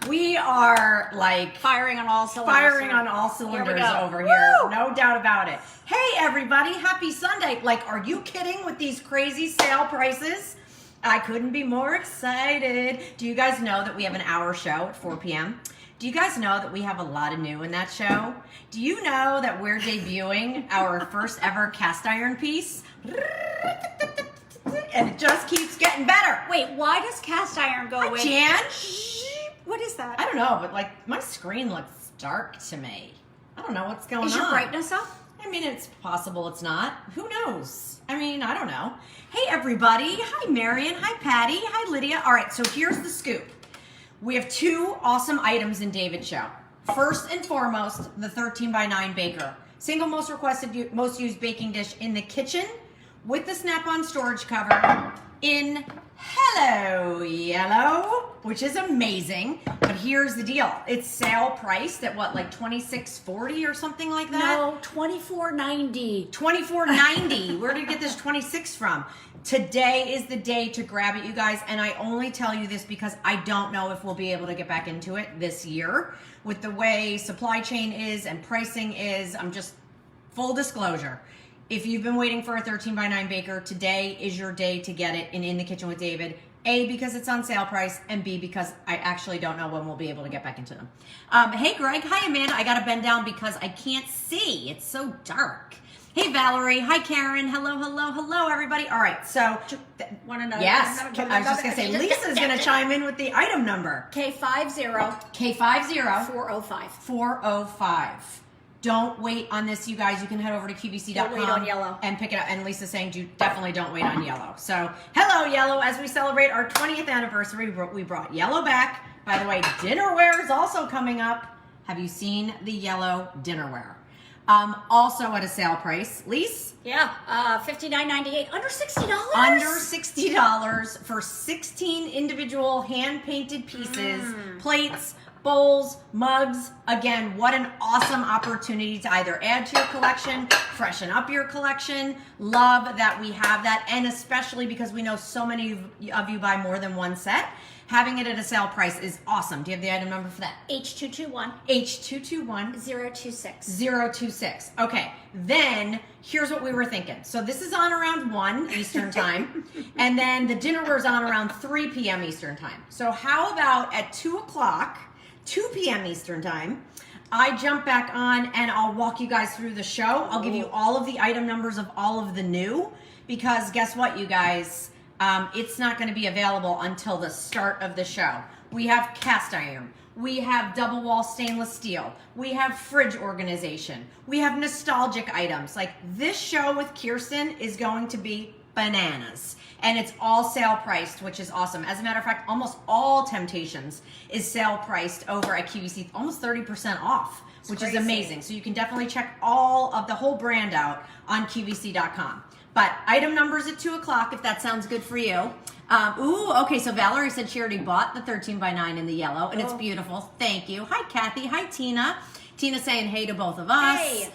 We are like firing on all cylinders. Over here. No doubt about it. Hey everybody, happy Sunday. Like, are you kidding with these crazy sale prices? I couldn't be more excited. Do you guys know that we have an hour show at 4 p.m.? Do you guys know that we have a lot of new in that show? Do you know that we're debuting our first ever cast iron piece? And it just keeps getting better. Wait, why does cast iron go away? Jan? What is that? I don't know, but like my screen looks dark to me. I don't know what's going on. Is your brightness up? I mean, it's possible it's not. Who knows? I mean, I don't know. Hey, everybody. Hi, Marion. Hi, Patty. Hi, Lydia. All right, so here's the scoop. We have two awesome items in David's show. First and foremost, the 13 by 9 baker. Single most requested, most used baking dish in the kitchen with the snap-on storage cover in Hello Yellow, which is amazing. But here's the deal. It's sale priced at what, like $26.40 or something like that? No, $24.90. $24.90. Where did you get this 26 from? Today is the day to grab it, you guys. And I only tell you this because I don't know if we'll be able to get back into it this year. With the way supply chain is and pricing is, I'm just, full disclosure. If you've been waiting for a 13 by 9 baker, today is your day to get it in the Kitchen with David. A, because it's on sale price, and B, because I actually don't know when we'll be able to get back into them. Hey, Greg. Hi, Amanda. I got to bend down because I can't see. It's so dark. Hey, Valerie. Hi, Karen. Hello, hello, hello, everybody. All right, so. Want to know? Yes. I was just going to say, Lisa's going to chime in with the item number. K50. K50. 405. 405. Don't wait on this, you guys. You can head over to QVC.com. Don't wait on yellow. And pick it up. And Lisa's saying, definitely don't wait on yellow. So, hello, yellow. As we celebrate our 20th anniversary, we brought yellow back. By the way, dinnerware is also coming up. Have you seen the yellow dinnerware? Also at a sale price. Lise? Yeah, $59.98. Under $60? Under $60 for 16 individual hand-painted pieces, plates, bowls, mugs. Again, what an awesome opportunity to either add to your collection, freshen up your collection. Love that we have that, and especially because we know so many of you buy more than one set. Having it at a sale price is awesome. Do you have the item number for that? H221. H221. 026. 026. Okay, then here's what we were thinking. So this is on around 1 Eastern time, and then the dinnerware's on around 3 p.m. Eastern time. So how about at 2 o'clock, 2 p.m. Eastern time, I jump back on and I'll walk you guys through the show. I'll give you all of the item numbers of all of the new, because guess what, you guys? It's not going to be available until the start of the show. We have cast iron. We have double wall stainless steel. We have fridge organization. We have nostalgic items. Like, this show with Kirsten is going to be bananas. And it's all sale priced, which is awesome. As a matter of fact, almost all Temptations is sale priced over at QVC, almost 30% off, which is amazing. So you can definitely check all of the whole brand out on QVC.com. But item numbers at 2 o'clock, if that sounds good for you. Okay, so Valerie said she already bought the 13 by 9 in the yellow, and it's beautiful. Thank you. Hi, Kathy. Hi, Tina. Tina saying hey to both of us. Hey.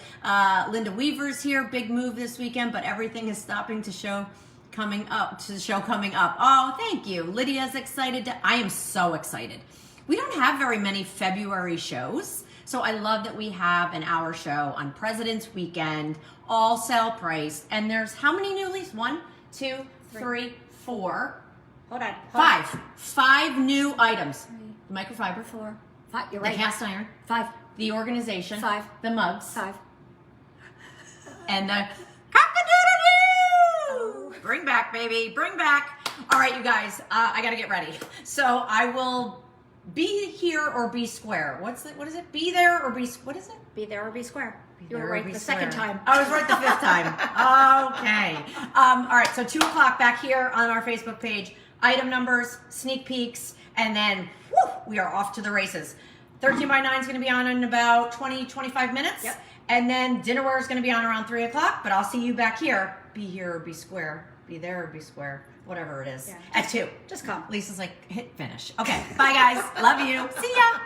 Linda Weaver's here. Big move this weekend, but everything is stopping to show coming up. Oh, thank you. Lydia's excited. I am so excited. We don't have very many February shows, so I love that we have an hour show on President's Weekend, all sale priced. And there's how many new leaves? 1, 2, 3, 4. Hold on. 5. 5 new items. The microfiber. 4. 5. You're The right. cast iron. 5. The organization. 5. The mugs. 5. And the cock-a-doodle-doo! Bring back, baby. Bring back. All right, you guys. I got to get ready. So I will be here or be square. What is it? Be there or be... What is it? Be there or be square. You there were or right be the square. second time. I was right the 5th time. Okay. All right, so 2 o'clock back here on our Facebook page. Item numbers, sneak peeks, and then we are off to the races. 13 by 9 is going to be on in about 20-25 minutes. Yep. And then dinnerware is going to be on around 3 o'clock, but I'll see you back here. Be here or be square. Be there or be square. Whatever it is. Yeah. At 2. Just come. Lisa's like, hit finish. Okay. Bye, guys. Love you. See ya.